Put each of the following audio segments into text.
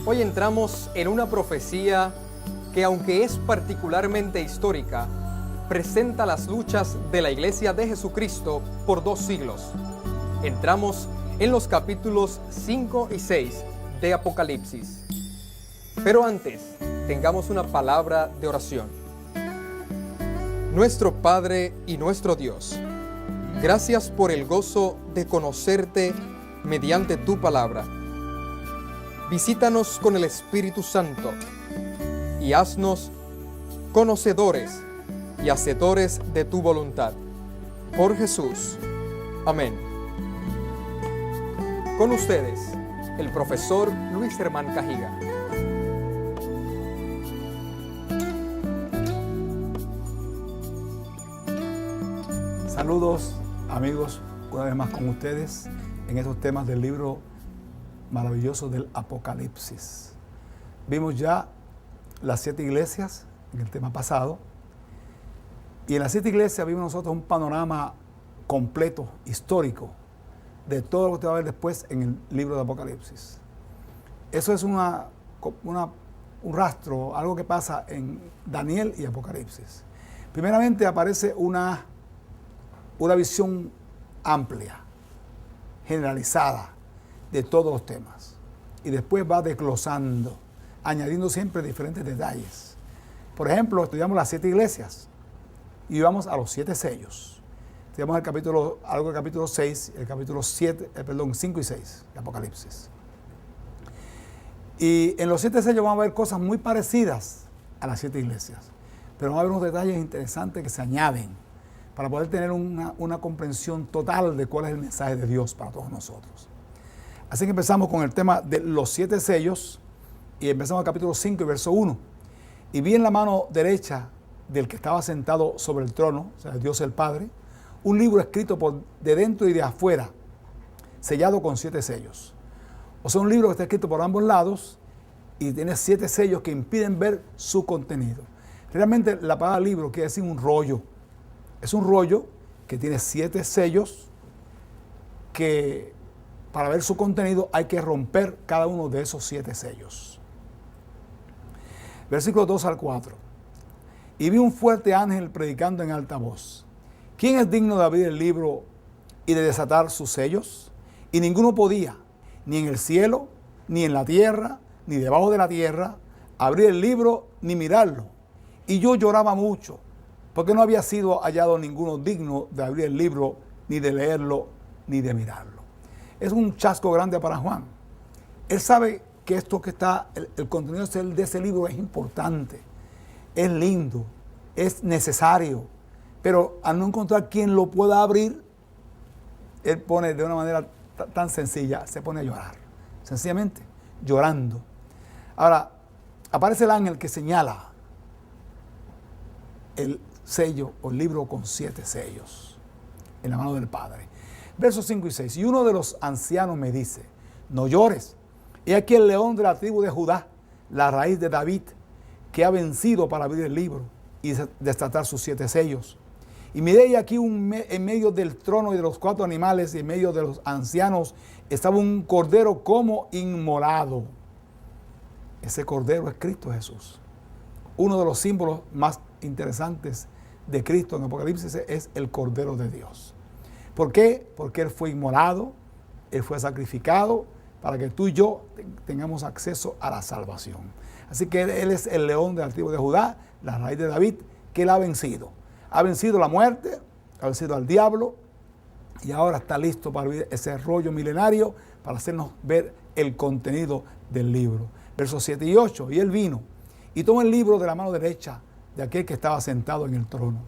Hoy entramos en una profecía que, aunque es particularmente histórica, presenta las luchas de la Iglesia de Jesucristo por 2 siglos. Entramos en los capítulos 5 y 6 de Apocalipsis. Pero antes, tengamos una palabra de oración. Nuestro Padre y nuestro Dios, gracias por el gozo de conocerte mediante tu palabra. Visítanos con el Espíritu Santo y haznos conocedores y hacedores de tu voluntad. Por Jesús. Amén. Con ustedes, el profesor Luis Germán Cajiga. Saludos, amigos, una vez más con ustedes en estos temas del libro maravilloso del Apocalipsis. Vimos ya las 7 iglesias en el tema pasado, y en las 7 iglesias vimos nosotros un panorama completo, histórico, de todo lo que va a ver después en el libro de Apocalipsis. Eso es un rastro, algo que pasa en Daniel y Apocalipsis. Primeramente aparece una visión amplia, generalizada, de todos los temas. Y después va desglosando, añadiendo siempre diferentes detalles. Por ejemplo, estudiamos las 7 iglesias y vamos a los 7 sellos. Estudiamos algo del capítulo 6, el capítulo 5 y 6 de Apocalipsis. Y en los 7 sellos vamos a ver cosas muy parecidas a las 7 iglesias, pero vamos a ver unos detalles interesantes que se añaden para poder tener una comprensión total de cuál es el mensaje de Dios para todos nosotros. Así que empezamos con el tema de los 7 sellos y empezamos el capítulo 5 y verso 1. Y vi en la mano derecha del que estaba sentado sobre el trono, o sea, Dios el Padre, un libro escrito de dentro y de afuera, sellado con 7 sellos. O sea, un libro que está escrito por ambos lados y tiene 7 sellos que impiden ver su contenido. Realmente la palabra libro quiere decir un rollo. Es un rollo que tiene 7 sellos que para ver su contenido hay que romper cada uno de esos 7 sellos. Versículos 2 al 4. Y vi un fuerte ángel predicando en alta voz. ¿Quién es digno de abrir el libro y de desatar sus sellos? Y ninguno podía, ni en el cielo, ni en la tierra, ni debajo de la tierra, abrir el libro ni mirarlo. Y yo lloraba mucho, porque no había sido hallado ninguno digno de abrir el libro, ni de leerlo, ni de mirarlo. Es un chasco grande para Juan. Él sabe que esto que está, el contenido de ese libro es importante, es lindo, es necesario, pero al no encontrar quien lo pueda abrir, él pone de una manera tan sencilla, se pone a llorar, sencillamente llorando. Ahora, aparece el ángel que señala el sello o el libro con 7 sellos en la mano del Padre. Versos 5 y 6. Y uno de los ancianos me dice: no llores, he aquí el león de la tribu de Judá, la raíz de David, que ha vencido para abrir el libro y desatar sus 7 sellos. Y miré, y aquí en medio del trono y de los 4 animales y en medio de los ancianos estaba un cordero como inmolado. Ese cordero es Cristo Jesús. Uno de los símbolos más interesantes de Cristo en Apocalipsis es el Cordero de Dios. ¿Por qué? Porque Él fue inmolado, Él fue sacrificado para que tú y yo tengamos acceso a la salvación. Así que Él es el león de la tribu de Judá, la raíz de David, que Él ha vencido. Ha vencido la muerte, ha vencido al diablo y ahora está listo para abrir ese rollo milenario para hacernos ver el contenido del libro. Versos 7 y 8. Y Él vino y tomó el libro de la mano derecha de aquel que estaba sentado en el trono.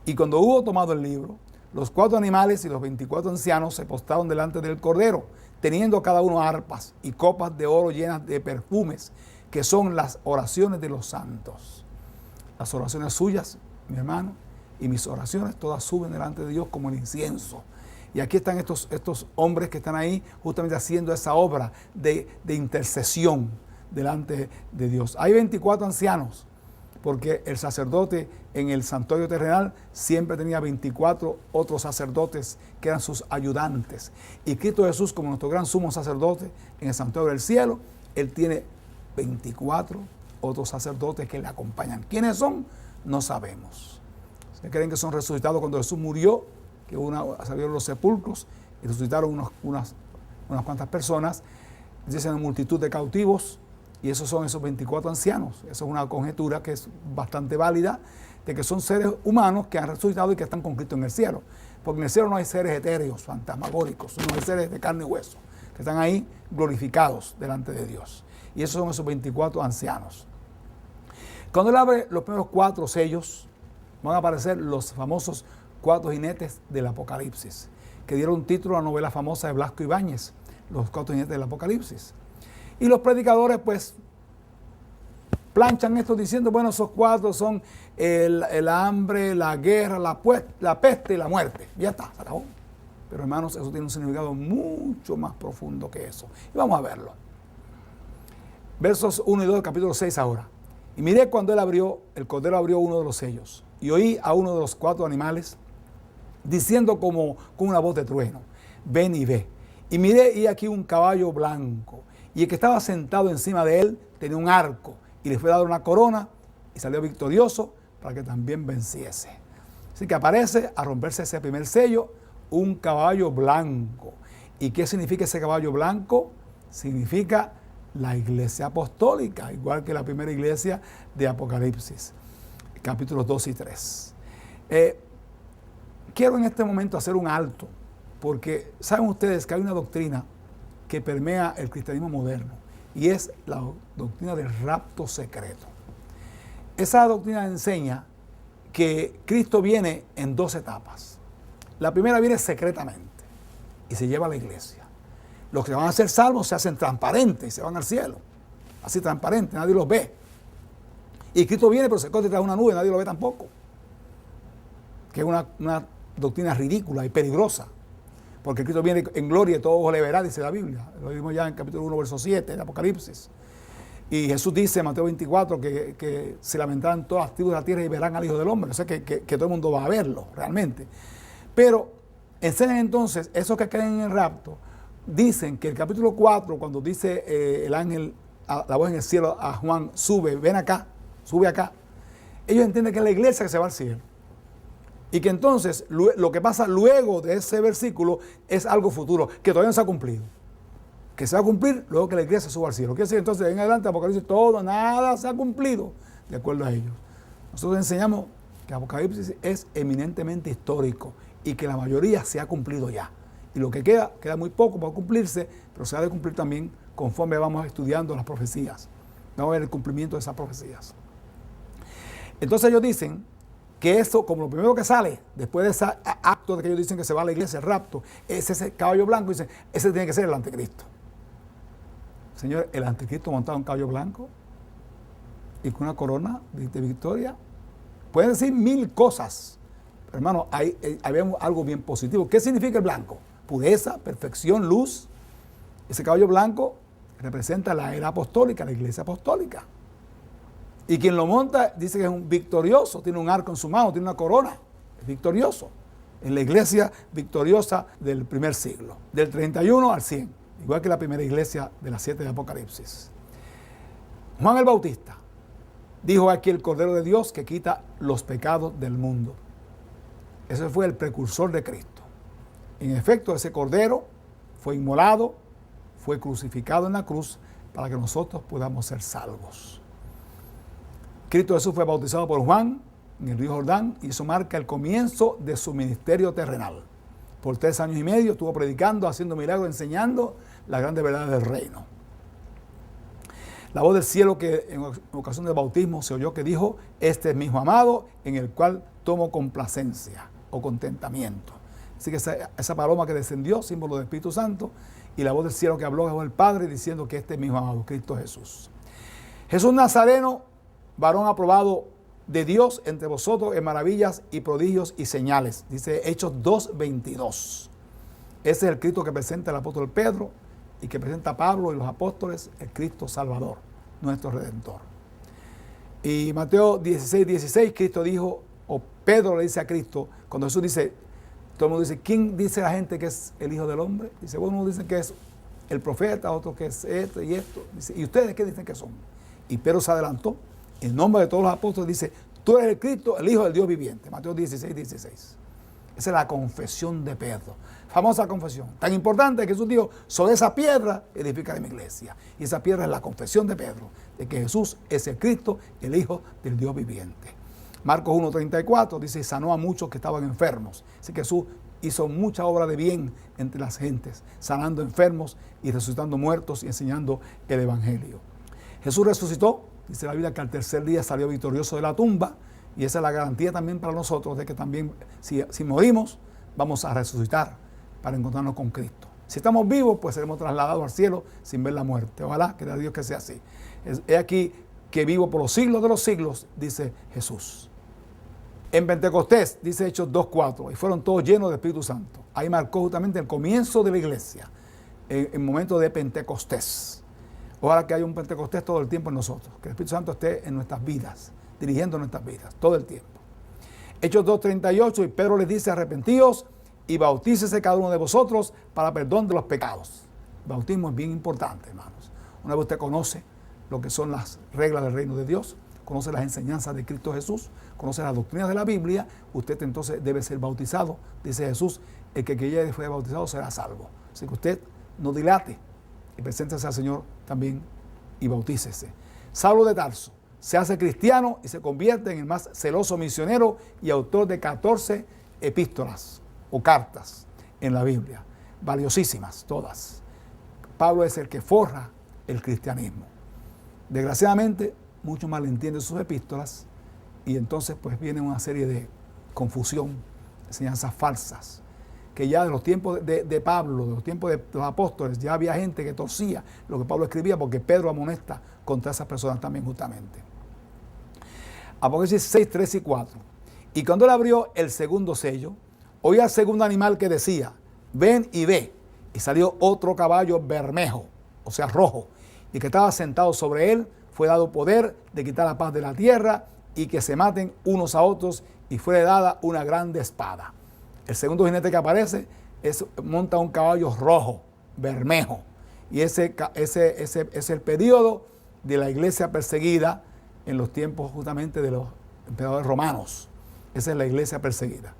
Y cuando hubo tomado el libro, los 4 animales y los 24 ancianos se postraron delante del Cordero, teniendo cada uno arpas y copas de oro llenas de perfumes, que son las oraciones de los santos. Las oraciones suyas, mi hermano, y mis oraciones todas suben delante de Dios como el incienso. Y aquí están estos hombres que están ahí justamente haciendo esa obra de intercesión delante de Dios. Hay 24 ancianos, porque el sacerdote en el santuario terrenal siempre tenía 24 otros sacerdotes que eran sus ayudantes. Y Cristo Jesús, como nuestro gran sumo sacerdote en el santuario del cielo, Él tiene 24 otros sacerdotes que le acompañan. ¿Quiénes son? No sabemos. Se creen que son resucitados cuando Jesús murió, que salieron los sepulcros y resucitaron unas cuantas personas. Dicen multitud de cautivos, y esos son esos 24 ancianos. Eso es una conjetura que es bastante válida, de que son seres humanos que han resucitado y que están con Cristo en el cielo. Porque en el cielo no hay seres etéreos, fantasmagóricos, no hay seres de carne y hueso, que están ahí glorificados delante de Dios. Y esos son esos 24 ancianos. Cuando él abre los primeros 4 sellos, van a aparecer los famosos 4 jinetes del Apocalipsis, que dieron título a la novela famosa de Blasco Ibáñez, Los 4 jinetes del Apocalipsis. Y los predicadores, pues, planchan esto diciendo, bueno, esos 4 son el hambre, la guerra, la peste y la muerte. Ya está, se acabó. Pero hermanos, eso tiene un significado mucho más profundo que eso. Y vamos a verlo. Versos 1 y 2 del capítulo 6 ahora. Y miré cuando el Cordero abrió uno de los sellos, y oí a uno de los 4 animales diciendo como con una voz de trueno, ven y ve. Y miré y aquí un caballo blanco, y el que estaba sentado encima de él tenía un arco, y le fue dado una corona, y salió victorioso para que también venciese. Así que aparece a romperse ese primer sello un caballo blanco. ¿Y qué significa ese caballo blanco? Significa la iglesia apostólica, igual que la primera iglesia de Apocalipsis, capítulos 2 y 3. Quiero en este momento hacer un alto, porque saben ustedes que hay una doctrina que permea el cristianismo moderno, y es la doctrina del rapto secreto. Esa doctrina enseña que Cristo viene en 2 etapas. La primera viene secretamente y se lleva a la iglesia. Los que van a ser salvos se hacen transparentes y se van al cielo. Así transparentes, nadie los ve. Y Cristo viene, pero se esconde tras una nube, nadie lo ve tampoco. Que es una doctrina ridícula y peligrosa. Porque Cristo viene en gloria y todo ojo le verá, dice la Biblia. Lo vimos ya en capítulo 1, verso 7, del Apocalipsis. Y Jesús dice en Mateo 24 que se lamentarán todas las tribus de la tierra y verán al Hijo del Hombre. O sea que todo el mundo va a verlo, realmente. Pero enseñan entonces, esos que creen en el rapto, dicen que el capítulo 4, cuando dice el ángel, la voz en el cielo a Juan, sube, ven acá, sube acá. Ellos entienden que es la iglesia que se va al cielo. Y que entonces lo que pasa luego de ese versículo es algo futuro, que todavía no se ha cumplido. Que se va a cumplir luego que la iglesia suba al cielo. Quiere decir entonces, en adelante, Apocalipsis, todo, nada se ha cumplido, de acuerdo a ellos. Nosotros enseñamos que Apocalipsis es eminentemente histórico y que la mayoría se ha cumplido ya. Y lo que queda muy poco para cumplirse, pero se ha de cumplir también conforme vamos estudiando las profecías. Vamos a ver el cumplimiento de esas profecías. Entonces ellos dicen que eso, como lo primero que sale, después de ese acto de que ellos dicen que se va a la iglesia, el rapto, es ese caballo blanco, dicen, ese tiene que ser el anticristo. Señor, el anticristo montado en un caballo blanco y con una corona de victoria. Pueden decir 1000 cosas, pero hermano, ahí vemos algo bien positivo. ¿Qué significa el blanco? Pureza, perfección, luz. Ese caballo blanco representa la era apostólica, la iglesia apostólica. Y quien lo monta dice que es un victorioso, tiene un arco en su mano, tiene una corona, es victorioso. Es la iglesia victoriosa del primer siglo, del 31 al 100, igual que la primera iglesia de las 7 de Apocalipsis. Juan el Bautista dijo aquí el Cordero de Dios que quita los pecados del mundo. Ese fue el precursor de Cristo. En efecto, ese Cordero fue inmolado, fue crucificado en la cruz para que nosotros podamos ser salvos. Cristo Jesús fue bautizado por Juan en el río Jordán y eso marca el comienzo de su ministerio terrenal. Por 3 años y medio estuvo predicando, haciendo milagros, enseñando las grandes verdades del reino. La voz del cielo que en ocasión del bautismo se oyó que dijo, este es mi hijo amado en el cual tomo complacencia o contentamiento. Así que esa paloma que descendió, símbolo del Espíritu Santo, y la voz del cielo que habló es el Padre diciendo que este es mi hijo amado, Cristo Jesús. Jesús Nazareno, varón aprobado de Dios entre vosotros en maravillas y prodigios y señales. Dice Hechos 2:22. Ese es el Cristo que presenta el apóstol Pedro y que presenta Pablo y los apóstoles, el Cristo Salvador, nuestro Redentor. Y Mateo 16:16, Cristo dijo, o Pedro le dice a Cristo, cuando Jesús dice, todo el mundo dice, ¿quién dice la gente que es el Hijo del Hombre? Dice, bueno, uno dice que es el profeta, otros que es esto y esto. Dice, ¿y ustedes qué dicen que son? Y Pedro se adelantó, en nombre de todos los apóstoles, dice, tú eres el Cristo, el Hijo del Dios viviente. Mateo 16, 16. Esa es la confesión de Pedro. Famosa confesión. Tan importante que Jesús dijo, sobre esa piedra edificaré mi iglesia. Y esa piedra es la confesión de Pedro, de que Jesús es el Cristo, el Hijo del Dios viviente. Marcos 1:34 dice, sanó a muchos que estaban enfermos. Así que Jesús hizo mucha obra de bien entre las gentes, sanando enfermos y resucitando muertos y enseñando el Evangelio. Jesús resucitó, dice la Biblia que al tercer día salió victorioso de la tumba, y esa es la garantía también para nosotros de que también si morimos, vamos a resucitar para encontrarnos con Cristo. Si estamos vivos, pues seremos trasladados al cielo sin ver la muerte. Ojalá que Dios que sea así. He aquí que vivo por los siglos de los siglos, dice Jesús. En Pentecostés, dice Hechos 2:4, y fueron todos llenos del Espíritu Santo. Ahí marcó justamente el comienzo de la iglesia, el momento de Pentecostés. Ojalá que haya un Pentecostés todo el tiempo en nosotros, que el Espíritu Santo esté en nuestras vidas, dirigiendo nuestras vidas, todo el tiempo. Hechos 2:38, y Pedro les dice, arrepentíos y bautícese cada uno de vosotros para perdón de los pecados. El bautismo es bien importante, hermanos. Una vez usted conoce lo que son las reglas del reino de Dios, conoce las enseñanzas de Cristo Jesús, conoce las doctrinas de la Biblia, usted entonces debe ser bautizado. Dice Jesús, el que ya fue bautizado será salvo. Así que usted no dilate y preséntese al Señor también y bautícese. Saulo de Tarso se hace cristiano y se convierte en el más celoso misionero y autor de 14 epístolas o cartas en la Biblia, valiosísimas todas. Pablo es el que forja el cristianismo. Desgraciadamente, muchos malentienden sus epístolas y entonces pues viene una serie de confusión, enseñanzas falsas, que ya de los tiempos de Pablo, de los tiempos de los apóstoles, ya había gente que torcía lo que Pablo escribía, porque Pedro amonesta contra esas personas también justamente. Apocalipsis 6, 3 y 4. Y cuando él abrió el segundo sello, oí al segundo animal que decía, ven y ve. Y salió otro caballo bermejo, o sea rojo, y que estaba sentado sobre él, fue dado poder de quitar la paz de la tierra y que se maten unos a otros, y fue dada una grande espada. El segundo jinete que aparece monta un caballo rojo, bermejo, y ese es el periodo de la iglesia perseguida en los tiempos justamente de los emperadores romanos. Esa es la iglesia perseguida,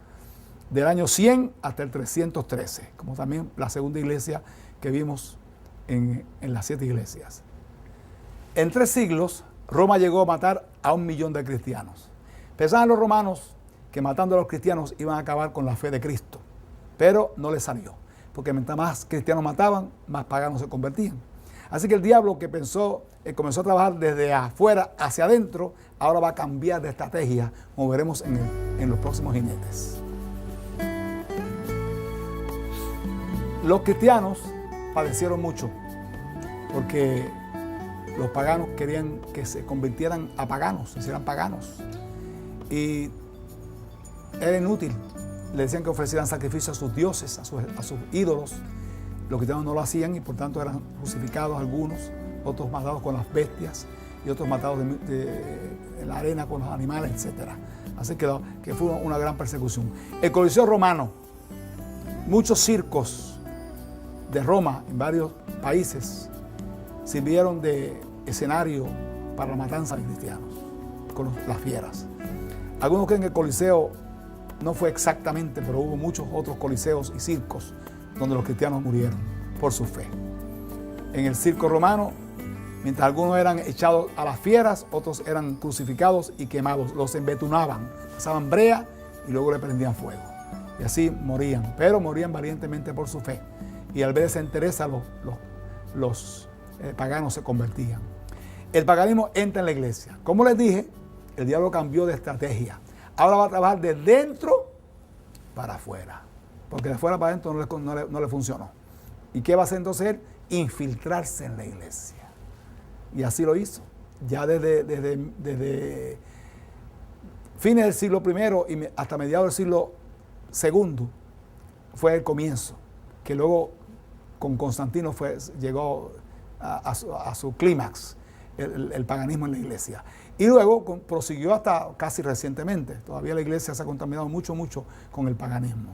del año 100 hasta el 313, como también la segunda iglesia que vimos en las 7 iglesias. En 3 siglos, Roma llegó a matar a 1 millón de cristianos. Pensaban los romanos que matando a los cristianos iban a acabar con la fe de Cristo, pero no les salió, porque mientras más cristianos mataban, más paganos se convertían. Así que el diablo que comenzó a trabajar desde afuera hacia adentro, ahora va a cambiar de estrategia, como veremos en los próximos jinetes. Los cristianos padecieron mucho, porque los paganos querían que se convirtieran a paganos, se hicieran paganos. Y era inútil. Le decían que ofrecieran sacrificios a sus dioses, a sus ídolos. Los cristianos no lo hacían y por tanto eran crucificados algunos, otros matados con las bestias y otros matados en la arena con los animales, etc. Así que fue una gran persecución. El Coliseo romano, muchos circos de Roma en varios países sirvieron de escenario para la matanza de cristianos con las fieras. Algunos creen que el Coliseo no fue exactamente, pero hubo muchos otros coliseos y circos donde los cristianos murieron por su fe. En el circo romano, mientras algunos eran echados a las fieras, otros eran crucificados y quemados, los embetunaban, pasaban brea y luego le prendían fuego. Y así morían, pero morían valientemente por su fe. Y al ver esa entereza, los paganos se convertían. El paganismo entra en la iglesia. Como les dije, el diablo cambió de estrategia. Ahora va a trabajar de dentro para afuera, porque de afuera para adentro no le funcionó. ¿Y qué va a hacer entonces él? Infiltrarse en la iglesia. Y así lo hizo. Ya desde fines del siglo I y hasta mediados del siglo II fue el comienzo, que luego con Constantino llegó a su clímax el paganismo en la iglesia. Y luego prosiguió hasta casi recientemente. Todavía la iglesia se ha contaminado mucho con el paganismo.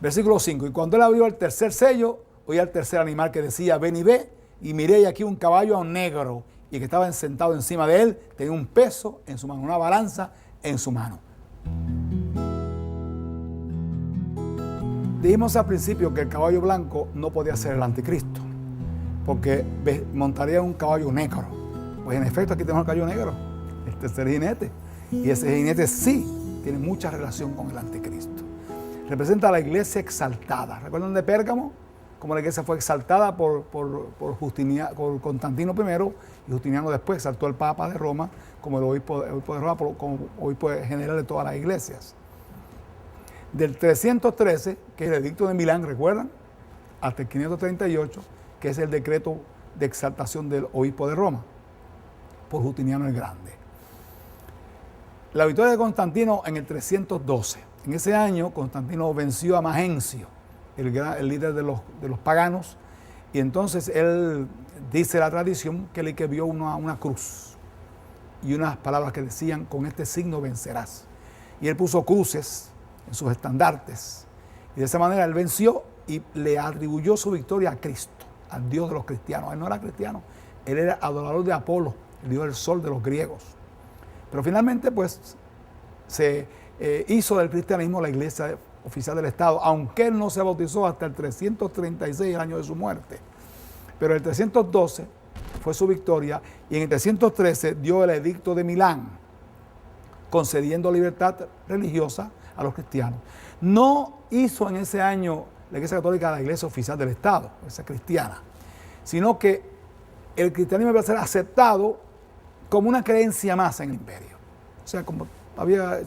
Versículo 5. Y cuando él abrió el tercer sello, oí al tercer animal que decía, ven y ve, y miré y aquí un caballo negro, y que estaba sentado encima de él, tenía un peso en su mano, una balanza en su mano. Dijimos al principio que el caballo blanco no podía ser el anticristo, porque montaría un caballo negro. Pues en efecto aquí tenemos el caballo negro, el tercer jinete, y ese jinete sí tiene mucha relación con el anticristo. Representa a la iglesia exaltada. ¿Recuerdan de Pérgamo? Como la iglesia fue exaltada por Constantino I, y Justiniano después exaltó al Papa de Roma como el obispo de Roma, como obispo general de todas las iglesias. Del 313, que es el edicto de Milán, ¿recuerdan? Hasta el 538, que es el decreto de exaltación del obispo de Roma, por Justiniano el Grande. La victoria de Constantino en el 312. En ese año, Constantino venció a Magencio, el líder de los paganos, y entonces él, dice la tradición, que le vio una cruz y unas palabras que decían, con este signo vencerás. Y él puso cruces en sus estandartes, y de esa manera él venció y le atribuyó su victoria a Cristo, al Dios de los cristianos. Él no era cristiano, él era adorador de Apolo, el dios del sol de los griegos. Pero finalmente, pues, se hizo del cristianismo la iglesia oficial del Estado, aunque él no se bautizó hasta el 336, el año de su muerte. Pero el 312 fue su victoria, y en el 313 dio el edicto de Milán, concediendo libertad religiosa a los cristianos. No hizo en ese año la Iglesia Católica la iglesia oficial del Estado, la iglesia cristiana, sino que el cristianismo iba a ser aceptado como una creencia más en el imperio. O sea, como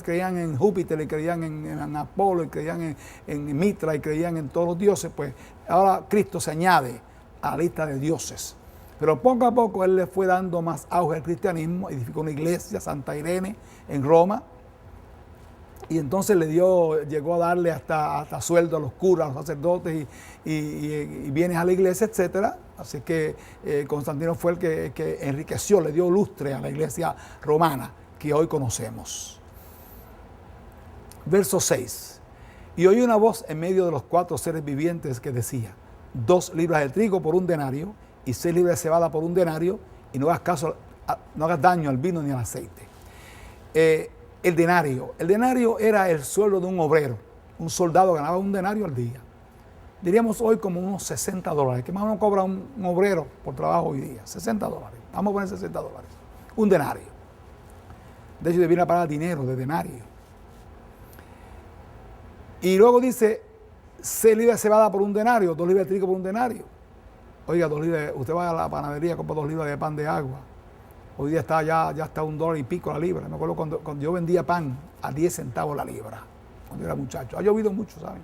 creían en Júpiter, y creían en Apolo, y creían en Mitra, y creían en todos los dioses, pues ahora Cristo se añade a la lista de dioses. Pero poco a poco él le fue dando más auge al cristianismo, edificó una iglesia, Santa Irene, en Roma, y entonces llegó a darle hasta sueldo a los curas, a los sacerdotes, y bienes a la iglesia, etcétera. Así que Constantino fue el que enriqueció, le dio lustre a la iglesia romana que hoy conocemos. Verso 6. Y oí una voz en medio de los 4 seres vivientes que decía, 2 libras de trigo por un denario, y 6 libras de cebada por un denario, y no hagas daño al vino ni al aceite. El denario era el sueldo de un obrero. Un soldado ganaba un denario al día. Diríamos hoy como unos $60. ¿Qué más uno cobra un obrero por trabajo hoy día? $60. Vamos a poner $60. Un denario. De hecho, viene a pagar dinero de denario. Y luego dice, 6 libras de cebada por un denario, 2 libras de trigo por un denario. Oiga, 2 libras, usted va a la panadería, compra 2 libras de pan de agua. Hoy día ya está $1 y pico la libra. Me acuerdo cuando yo vendía pan a 10 centavos la libra, cuando yo era muchacho. Ha llovido mucho, ¿saben?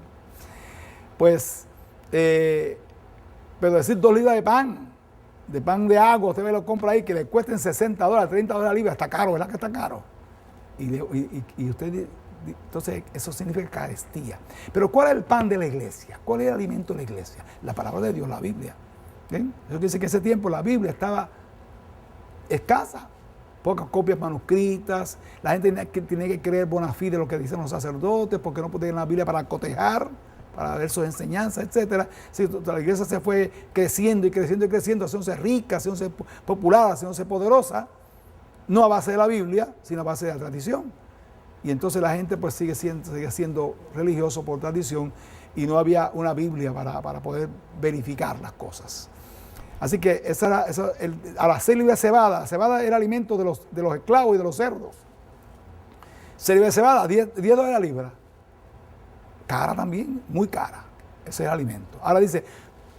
Pues, pero decir 2 libras de pan de agua, usted lo compra ahí, que le cuesten $60, $30 la libra, está caro, ¿verdad que está caro? Y usted, entonces eso significa carestía. Pero ¿cuál es el pan de la iglesia? ¿Cuál es el alimento de la iglesia? La palabra de Dios, la Biblia. ¿Ven? Eso quiere decir que ese tiempo la Biblia estaba escasa, pocas copias manuscritas, la gente tiene que creer bona fide lo que dicen los sacerdotes, porque no podían la Biblia para cotejar, para ver sus enseñanzas, etc. Si la iglesia se fue creciendo y creciendo y creciendo, haciéndose rica, haciéndose popular, haciéndose poderosa, no a base de la Biblia, sino a base de la tradición. Y entonces la gente pues sigue siendo religioso por tradición, y no había una Biblia para poder verificar las cosas. Así que a las 6 libras de cebada, la cebada era alimento de los esclavos y de los cerdos. 6 libras de cebada, $10 la libra. Cara también, muy cara. Ese es el alimento. Ahora dice,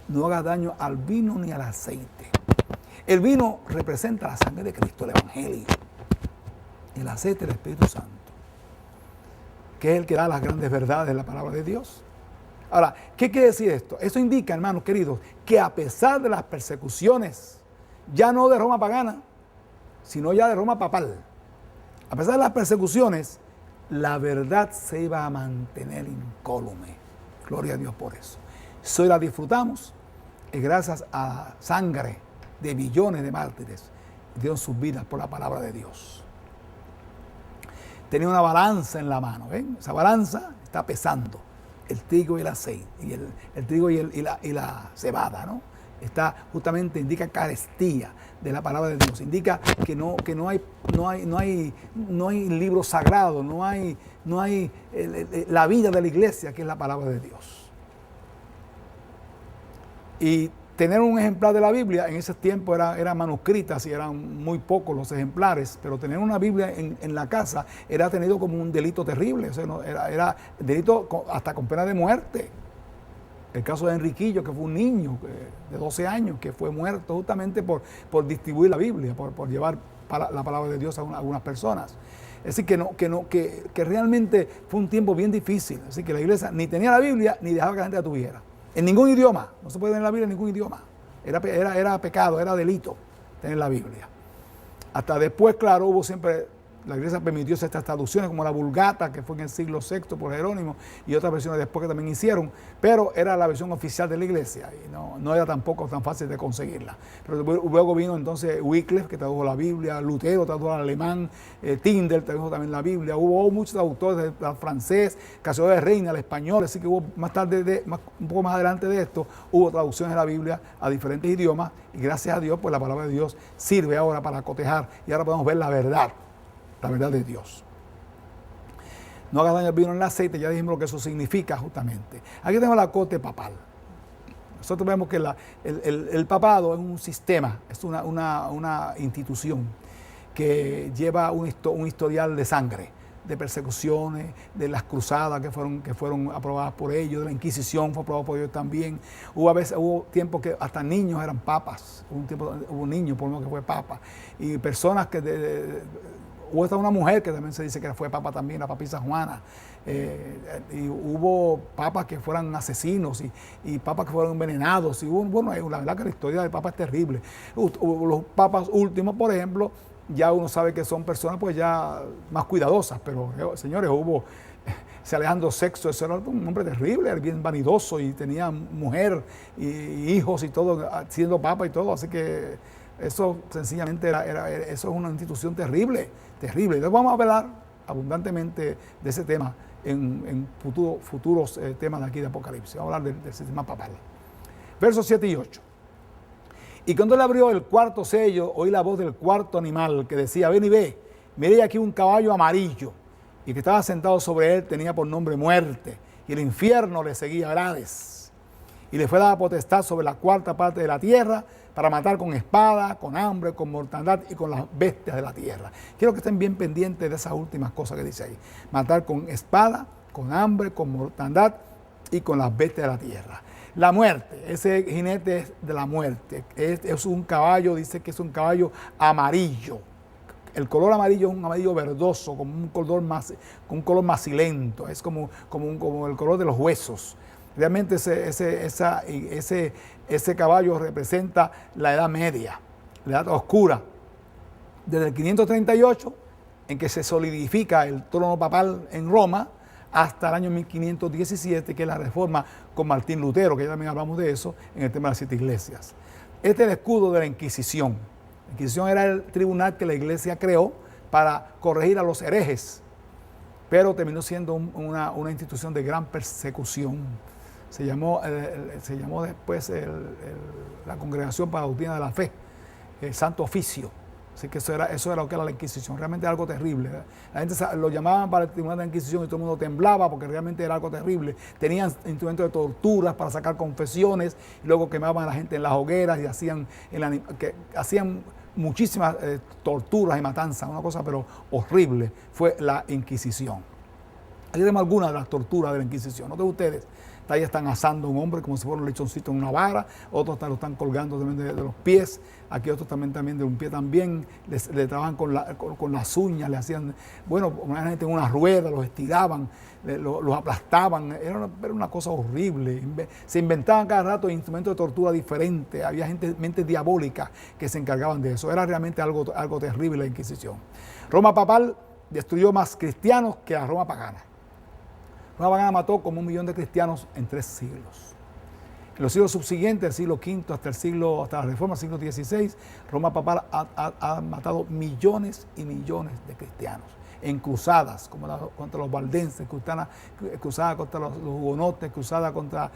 no haga daño al vino ni al aceite. El vino representa la sangre de Cristo, el Evangelio. El aceite, el Espíritu Santo, que es el que da las grandes verdades de la palabra de Dios. Ahora, ¿qué quiere decir esto? Esto indica, hermanos queridos, que a pesar de las persecuciones, ya no de Roma pagana, sino ya de Roma papal, a pesar de las persecuciones, la verdad se iba a mantener incólume. Gloria a Dios por eso. Si hoy la disfrutamos, es gracias a la sangre de millones de mártires que dieron sus vidas por la palabra de Dios. Tenía una balanza en la mano, ¿ven? Esa balanza está pesando. el trigo y el aceite, el trigo y la cebada, ¿no? Está justamente, indica carestía de la palabra de Dios, indica que no hay libro sagrado, no hay la vida de la iglesia, que es la palabra de Dios. Y tener un ejemplar de la Biblia en ese tiempo era manuscrita, y eran muy pocos los ejemplares, pero tener una Biblia en la casa era tenido como un delito terrible, o sea, era delito hasta con pena de muerte. El caso de Enriquillo, que fue un niño de 12 años que fue muerto justamente por distribuir la Biblia, por llevar la palabra de Dios a algunas personas. Es decir, que realmente fue un tiempo bien difícil. Así que la iglesia ni tenía la Biblia ni dejaba que la gente la tuviera. En ningún idioma. No se puede tener la Biblia en ningún idioma. Era pecado, era delito tener la Biblia. Hasta después, claro, hubo siempre... La iglesia permitió estas traducciones como la Vulgata, que fue en el siglo VI por Jerónimo, y otras versiones después que también hicieron, pero era la versión oficial de la iglesia y no era tampoco tan fácil de conseguirla. Pero luego vino entonces Wycliffe, que tradujo la Biblia, Lutero tradujo al alemán, Tyndale tradujo también la Biblia, hubo muchos traductores al francés, Casio de Reina al español, así que hubo más tarde, un poco más adelante de esto, hubo traducciones de la Biblia a diferentes idiomas, y gracias a Dios, pues la palabra de Dios sirve ahora para cotejar, y ahora podemos ver la verdad de Dios. No hagas daño al vino en el aceite, ya dijimos lo que eso significa justamente. Aquí tenemos la corte papal. Nosotros vemos que el papado es un sistema, es una institución que lleva un historial de sangre, de persecuciones, de las cruzadas que fueron aprobadas por ellos, de la Inquisición fue aprobada por ellos también. Hubo tiempos que hasta niños eran papas, hubo un niño por lo menos que fue papa, y personas que hubo hasta una mujer que también se dice que fue papa también, la papisa Juana. Y hubo papas que fueran asesinos y papas que fueron envenenados. Y bueno, la verdad que la historia del papa es terrible. Los papas últimos, por ejemplo, ya uno sabe que son personas pues ya más cuidadosas, pero señores, ese Alejandro VI, ese era un hombre terrible, bien vanidoso y tenía mujer y hijos y todo, siendo papa y todo, así que eso sencillamente eso es una institución terrible. Entonces vamos a hablar abundantemente de ese tema en futuros temas de aquí de Apocalipsis. Vamos a hablar del sistema papal. Versos 7 y 8. Y cuando él abrió el cuarto sello, oí la voz del cuarto animal que decía: ven y ve, miré aquí un caballo amarillo, y que estaba sentado sobre él tenía por nombre Muerte, y el infierno le seguía a Hades. Y le fue dada potestad sobre la cuarta parte de la tierra, para matar con espada, con hambre, con mortandad y con las bestias de la tierra. Quiero que estén bien pendientes de esas últimas cosas que dice ahí. Matar con espada, con hambre, con mortandad y con las bestias de la tierra. La muerte, ese jinete es de la muerte. Es un caballo, dice que es un caballo amarillo. El color amarillo es un amarillo verdoso, como un color macilento, es como el color de los huesos. Realmente ese caballo representa la Edad Media, la Edad Oscura, desde el 538, en que se solidifica el trono papal en Roma, hasta el año 1517, que es la reforma con Martín Lutero, que ya también hablamos de eso en el tema de las 7 iglesias. Este es el escudo de la Inquisición. La Inquisición era el tribunal que la iglesia creó para corregir a los herejes, pero terminó siendo una institución de gran persecución. Se llamó después la Congregación para la Doctrina de la Fe, el Santo Oficio. Así que eso era lo que era la Inquisición, realmente algo terrible. La gente lo llamaban para el Tribunal de la Inquisición y todo el mundo temblaba porque realmente era algo terrible. Tenían instrumentos de torturas para sacar confesiones, y luego quemaban a la gente en las hogueras y hacían muchísimas torturas y matanzas, una cosa pero horrible fue la Inquisición. Aquí tenemos algunas de las torturas de la Inquisición, ¿no? De ustedes. Ahí están asando a un hombre como si fuera un lechoncito en una vara, otros lo están colgando también de los pies, aquí otros también de un pie también, le trabajan con las uñas, le hacían, bueno, una gente en una rueda, los estiraban, los aplastaban, era una cosa horrible. Se inventaban cada rato instrumentos de tortura diferentes, había mentes diabólicas que se encargaban de eso, era realmente algo terrible la Inquisición. Roma papal destruyó más cristianos que la Roma pagana. Roma pagana mató como 1 millón de cristianos en 3 siglos. En los siglos subsiguientes, del siglo V hasta la Reforma, siglo XVI, Roma papal ha matado millones y millones de cristianos. en cruzadas, como contra los valdenses, cruzada contra los hugonotes, cruzada contra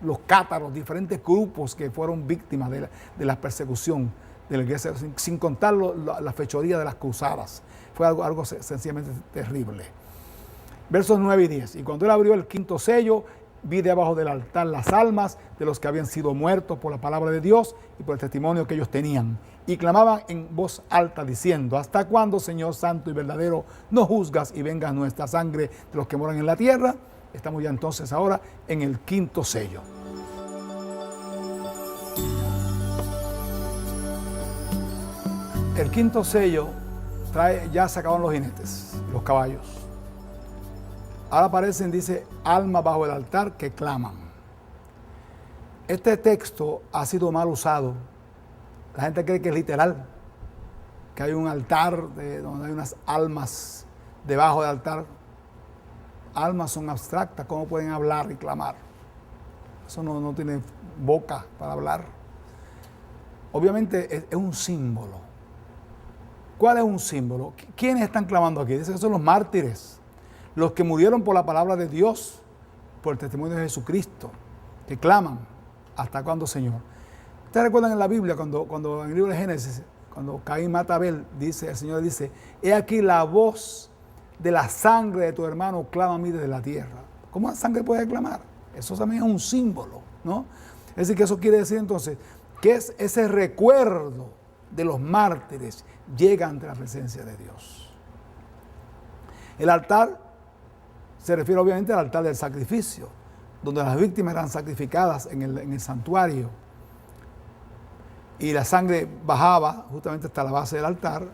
los cátaros, diferentes grupos que fueron víctimas de la persecución de la iglesia, sin contar la fechoría de las cruzadas. Fue algo sencillamente terrible. Versos 9 y 10. Y cuando él abrió el quinto sello, vi debajo del altar las almas de los que habían sido muertos por la palabra de Dios y por el testimonio que ellos tenían. Y clamaban en voz alta diciendo: ¿hasta cuándo, Señor santo y verdadero, no juzgas y vengas nuestra sangre de los que moran en la tierra? Estamos ya entonces ahora en el quinto sello. El quinto sello ya se acabaron los jinetes, los caballos. Ahora aparecen, dice, almas bajo el altar que claman. Este texto ha sido mal usado. La gente cree que es literal, que hay un altar donde hay unas almas debajo del altar. Almas son abstractas, ¿cómo pueden hablar y clamar? Eso no tiene boca para hablar. Obviamente es un símbolo. ¿Cuál es un símbolo? ¿Quiénes están clamando aquí? Dice que son los mártires, los que murieron por la palabra de Dios, por el testimonio de Jesucristo, que claman: ¿hasta cuándo, Señor? Ustedes recuerdan en la Biblia, cuando en el libro de Génesis, cuando Caín mata a Abel, el Señor dice: he aquí la voz de la sangre de tu hermano clama a mí desde la tierra. ¿Cómo la sangre puede clamar? Eso también es un símbolo, ¿no? Es decir, que eso quiere decir entonces que es ese recuerdo de los mártires llega ante la presencia de Dios. El altar se refiere obviamente al altar del sacrificio, donde las víctimas eran sacrificadas en el santuario y la sangre bajaba justamente hasta la base del altar,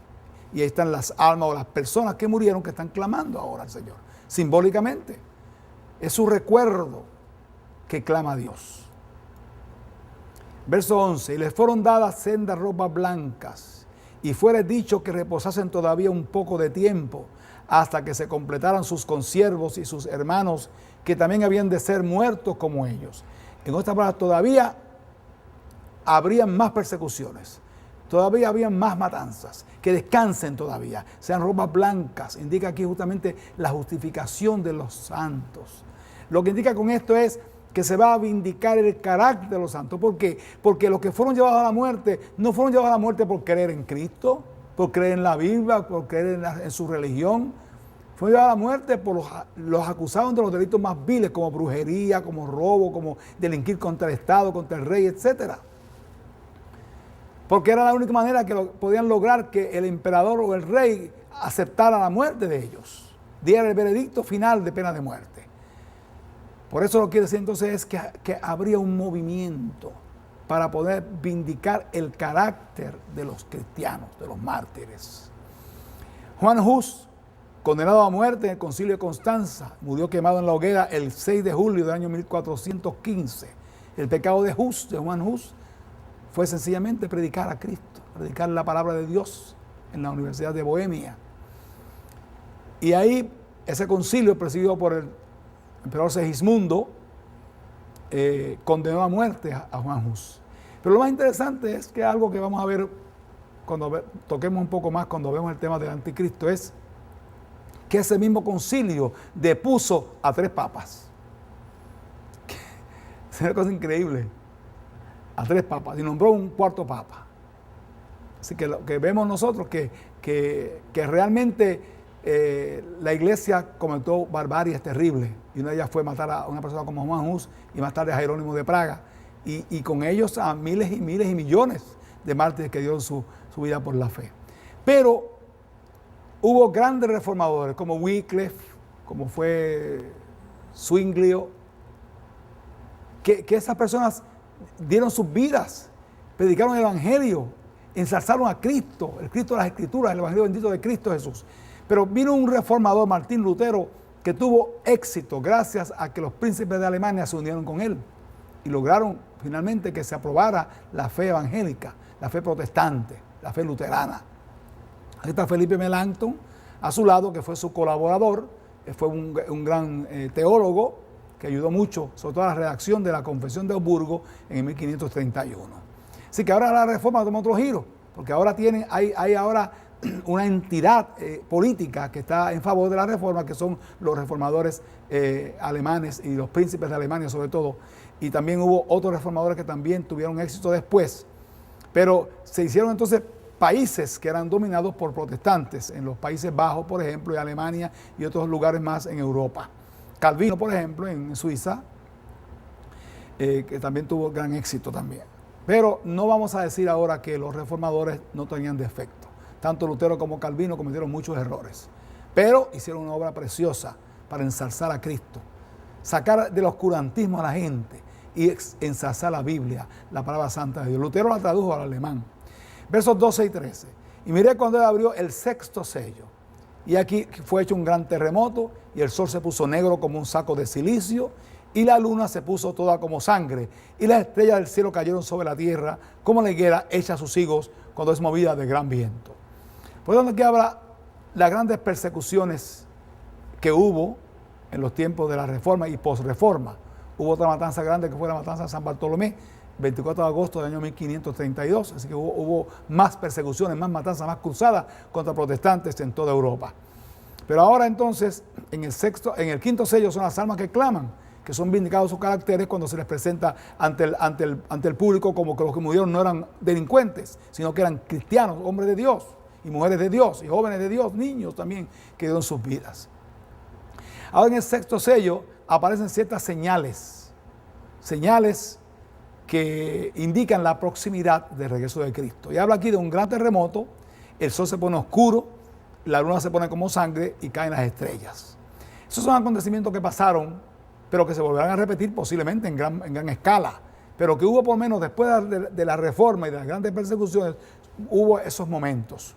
y ahí están las almas o las personas que murieron que están clamando ahora al Señor. Simbólicamente es su recuerdo que clama a Dios. Verso 11: y les fueron dadas sendas ropas blancas, y fuere dicho que reposasen todavía un poco de tiempo, hasta que se completaran sus consiervos y sus hermanos, que también habían de ser muertos como ellos. En otras palabras, todavía habrían más persecuciones, todavía habrían más matanzas, que descansen todavía, sean ropas blancas. Indica aquí justamente la justificación de los santos. Lo que indica con esto es que se va a vindicar el carácter de los santos. ¿Por qué? Porque los que fueron llevados a la muerte no fueron llevados a la muerte por creer en Cristo, por creer en la Biblia, por creer en su religión. Fueron llevados a la muerte por los acusados de los delitos más viles, como brujería, como robo, como delinquir contra el Estado, contra el rey, etc. Porque era la única manera que podían lograr que el emperador o el rey aceptara la muerte de ellos, diera el veredicto final de pena de muerte. Por eso lo que quiere decir entonces es que habría un movimiento para poder vindicar el carácter de los cristianos, de los mártires. Juan Hus, condenado a muerte en el concilio de Constanza, murió quemado en la hoguera el 6 de julio del año 1415. El pecado de Juan Hus, fue sencillamente predicar a Cristo, predicar la palabra de Dios en la Universidad de Bohemia. Y ahí ese concilio, presidido por el emperador Segismundo, condenó a muerte a Juan Hus. Pero lo más interesante es que algo que vamos a ver cuando toquemos un poco más, cuando vemos el tema del anticristo, es que ese mismo concilio depuso a 3 papas. Es una cosa increíble. A 3 papas, y nombró un 4º papa. Así que lo que vemos nosotros que realmente la iglesia cometió barbaries terribles, y una de ellas fue matar a una persona como Juan Hus y más tarde a Jerónimo de Praga, y con ellos a miles y miles y millones de mártires que dieron su vida por la fe. Pero hubo grandes reformadores como Wycliffe, como fue Zwinglio, que esas personas dieron sus vidas, predicaron el evangelio, ensalzaron a Cristo, el Cristo de las Escrituras, el evangelio bendito de Cristo Jesús. Pero vino un reformador, Martín Lutero, que tuvo éxito gracias a que los príncipes de Alemania se unieron con él y lograron finalmente que se aprobara la fe evangélica, la fe protestante, la fe luterana. Aquí está Felipe Melanchthon a su lado, que fue su colaborador, fue un gran teólogo, que ayudó mucho, sobre todo a la redacción de la Confesión de Augsburgo en 1531. Así que ahora la reforma toma otro giro, porque ahora hay ahora una entidad política que está en favor de la reforma, que son los reformadores alemanes y los príncipes de Alemania sobre todo, y también hubo otros reformadores que también tuvieron éxito después, pero se hicieron entonces países que eran dominados por protestantes, en los Países Bajos, por ejemplo, y Alemania y otros lugares más en Europa. Calvino, por ejemplo, en Suiza, que también tuvo gran éxito también. Pero no vamos a decir ahora que los reformadores no tenían defecto. Tanto Lutero como Calvino cometieron muchos errores, pero hicieron una obra preciosa para ensalzar a Cristo, sacar del oscurantismo a la gente y ensalzar la Biblia, la palabra santa de Dios. Lutero la tradujo al alemán. Versos 12 y 13. Y miré cuando él abrió el sexto sello. Y aquí fue hecho un gran terremoto, y el sol se puso negro como un saco de silicio, y la luna se puso toda como sangre, y las estrellas del cielo cayeron sobre la tierra, como la higuera echa sus higos cuando es movida de gran viento. Por donde aquí habla las grandes persecuciones que hubo en los tiempos de la Reforma y posreforma. Hubo otra matanza grande que fue la matanza de San Bartolomé, 24 de agosto del año 1532, así que hubo más persecuciones, más matanzas, más cruzadas contra protestantes en toda Europa. Pero ahora entonces, en el quinto sello son las almas que claman, que son vindicados sus caracteres cuando se les presenta ante el público como que los que murieron no eran delincuentes, sino que eran cristianos, hombres de Dios, y mujeres de Dios, y jóvenes de Dios, niños también que dieron sus vidas. Ahora en el sexto sello aparecen ciertas señales que indican la proximidad del regreso de Cristo. Y habla aquí de un gran terremoto, el sol se pone oscuro, la luna se pone como sangre y caen las estrellas. Esos son acontecimientos que pasaron, pero que se volverán a repetir posiblemente en gran escala, pero que hubo por lo menos después de la reforma y de las grandes persecuciones, hubo esos momentos.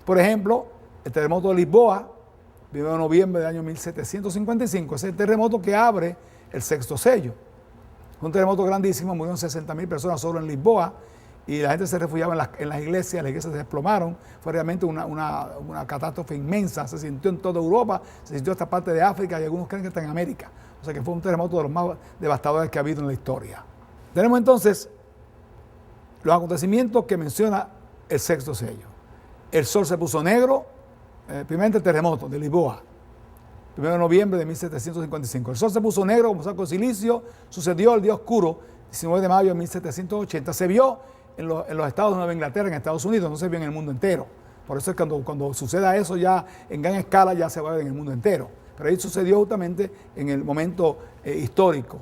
Por ejemplo, el terremoto de Lisboa, 1 de noviembre del año 1755, es el terremoto que abre el sexto sello. Un terremoto grandísimo, murieron 60.000 personas solo en Lisboa, y la gente se refugiaba en las iglesias se desplomaron. Fue realmente una catástrofe inmensa, se sintió en toda Europa, se sintió en esta parte de África, y algunos creen que está en América. O sea que fue un terremoto de los más devastadores que ha habido en la historia. Tenemos entonces los acontecimientos que menciona el sexto sello. El sol se puso negro, primeramente el terremoto de Lisboa, 1 de noviembre de 1755. El sol se puso negro como saco de silicio, sucedió el día oscuro, 19 de mayo de 1780. Se vio en los estados de Nueva Inglaterra, en Estados Unidos, no se vio en el mundo entero. Por eso es que cuando suceda eso ya en gran escala ya se va a ver en el mundo entero. Pero ahí sucedió justamente en el momento histórico.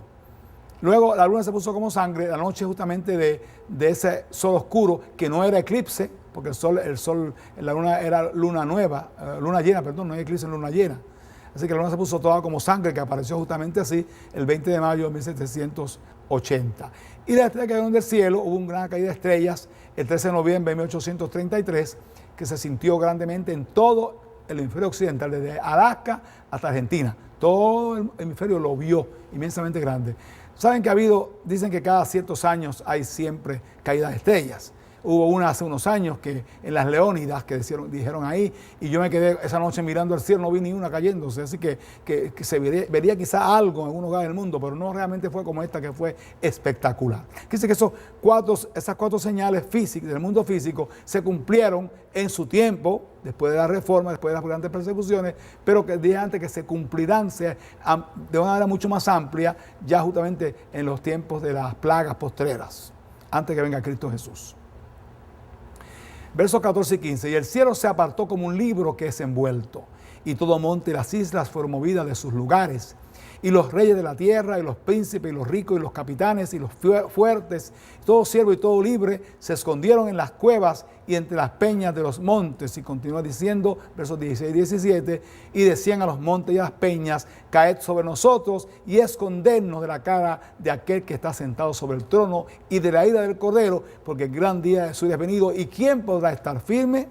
Luego la luna se puso como sangre, la noche justamente de ese sol oscuro, que no era eclipse, porque la luna era luna llena, no hay eclipse en luna llena. Así que la luna se puso toda como sangre, que apareció justamente así el 20 de mayo de 1780. Y las estrellas cayeron del cielo, hubo una gran caída de estrellas el 13 de noviembre de 1833, que se sintió grandemente en todo el hemisferio occidental, desde Alaska hasta Argentina. Todo el hemisferio lo vio inmensamente grande. Saben que dicen que cada ciertos años hay siempre caídas de estrellas. Hubo una hace unos años que en las Leónidas que dijeron ahí, y yo me quedé esa noche mirando al cielo, no vi ni una cayéndose, así que se vería quizá algo en algún lugar del mundo, pero no realmente fue como esta, que fue espectacular. Dice que esas cuatro señales físicas del mundo físico se cumplieron en su tiempo, después de la reforma, después de las grandes persecuciones, pero que el día antes que se cumplirán de una manera mucho más amplia, ya justamente en los tiempos de las plagas postreras, antes que venga Cristo Jesús. Versos 14 y 15. Y el cielo se apartó como un libro que es envuelto, y todo monte y las islas fueron movidas de sus lugares. Y los reyes de la tierra, y los príncipes, y los ricos, y los capitanes, y los fuertes, todo siervo y todo libre, se escondieron en las cuevas y entre las peñas de los montes. Y continúa diciendo, versos 16 y 17, y decían a los montes y a las peñas, caed sobre nosotros y escondernos de la cara de aquel que está sentado sobre el trono y de la ira del Cordero, porque el gran día de su ira es venido. ¿Y quién podrá estar firme?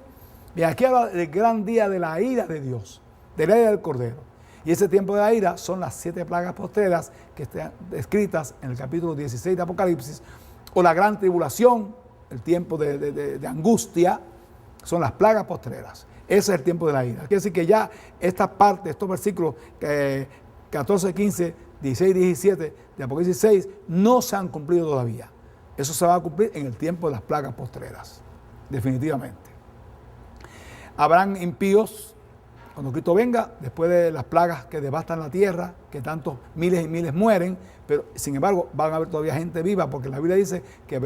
Y aquí habla del gran día de la ira de Dios, de la ira del Cordero. Y ese tiempo de la ira son las 7 plagas postreras que están descritas en el capítulo 16 de Apocalipsis, o la gran tribulación, el tiempo de angustia, son las plagas postreras. Ese es el tiempo de la ira. Quiere decir que ya esta parte, estos versículos 14, 15, 16 y 17 de Apocalipsis 6 no se han cumplido todavía. Eso se va a cumplir en el tiempo de las plagas postreras, definitivamente. Habrán impíos cuando Cristo venga, después de las plagas que devastan la tierra, que tantos miles y miles mueren, pero sin embargo van a haber todavía gente viva, porque la Biblia dice que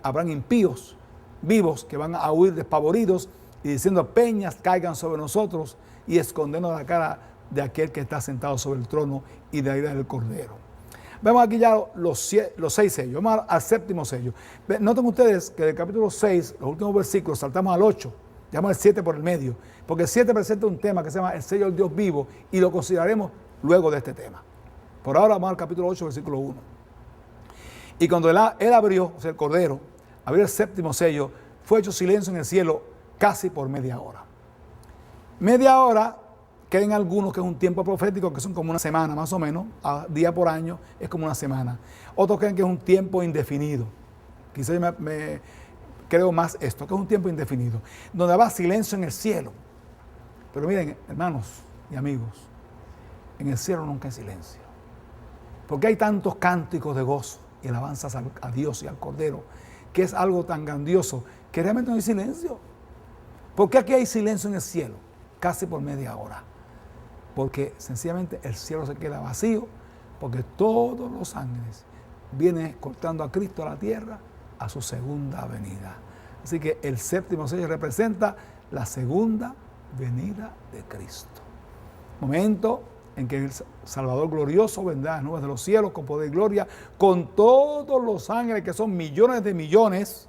habrán impíos vivos que van a huir despavoridos y diciendo: peñas caigan sobre nosotros, y escondernos la cara de aquel que está sentado sobre el trono y de la ira del Cordero. Vemos aquí ya los 6 sellos. Vamos al séptimo sello. Noten ustedes que del capítulo 6, los últimos versículos, saltamos al 8, llamamos el 7 por el medio, porque el 7 presenta un tema que se llama el sello del Dios vivo, y lo consideraremos luego de este tema. Por ahora vamos al capítulo 8, versículo 1. Y cuando él abrió, o sea, el Cordero, abrió el séptimo sello, fue hecho silencio en el cielo casi por media hora. Media hora, creen algunos que es un tiempo profético, que son como una semana más o menos, a día por año es como una semana. Otros creen que es un tiempo indefinido. Quizás yo me creo más esto, que es un tiempo indefinido, donde va silencio en el cielo. Pero miren, hermanos y amigos, en el cielo nunca hay silencio. Porque hay tantos cánticos de gozo y alabanzas a Dios y al Cordero, que es algo tan grandioso que realmente no hay silencio. ¿Por qué aquí hay silencio en el cielo? Casi por media hora. Porque sencillamente el cielo se queda vacío, porque todos los ángeles vienen escoltando a Cristo a la tierra a su segunda venida. Así que el séptimo sello representa la segunda venida de Cristo. Momento en que el Salvador glorioso vendrá a las nubes de los cielos con poder y gloria, con todos los ángeles, que son millones de millones,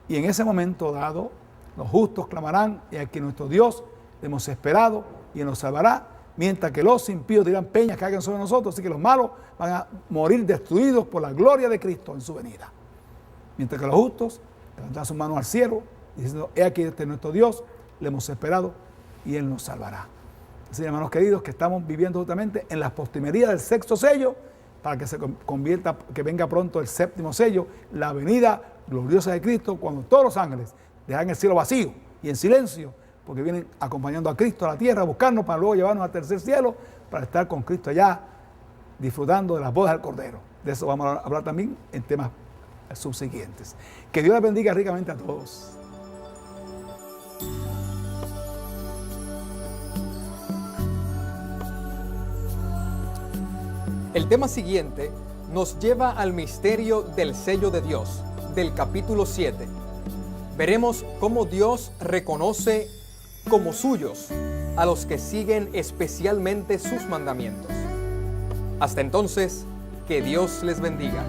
y en ese momento dado, los justos clamarán: y aquí nuestro Dios, le hemos esperado y Él nos salvará, mientras que los impíos dirán: peñas caigan sobre nosotros. Así que los malos van a morir destruidos por la gloria de Cristo en su venida. Mientras que los justos levantan sus manos al cielo, diciendo: he aquí este nuestro Dios, le hemos esperado y Él nos salvará. Así, hermanos queridos, que estamos viviendo justamente en las postrimerías del sexto sello, para que se convierta, que venga pronto el séptimo sello, la venida gloriosa de Cristo, cuando todos los ángeles dejan el cielo vacío y en silencio, porque vienen acompañando a Cristo a la tierra, a buscarnos para luego llevarnos al tercer cielo, para estar con Cristo allá, disfrutando de las bodas del Cordero. De eso vamos a hablar también en temas subsiguientes. Que Dios les bendiga ricamente a todos. El tema siguiente nos lleva al misterio del sello de Dios, del capítulo 7. Veremos cómo Dios reconoce como suyos a los que siguen especialmente sus mandamientos. Hasta entonces, que Dios les bendiga.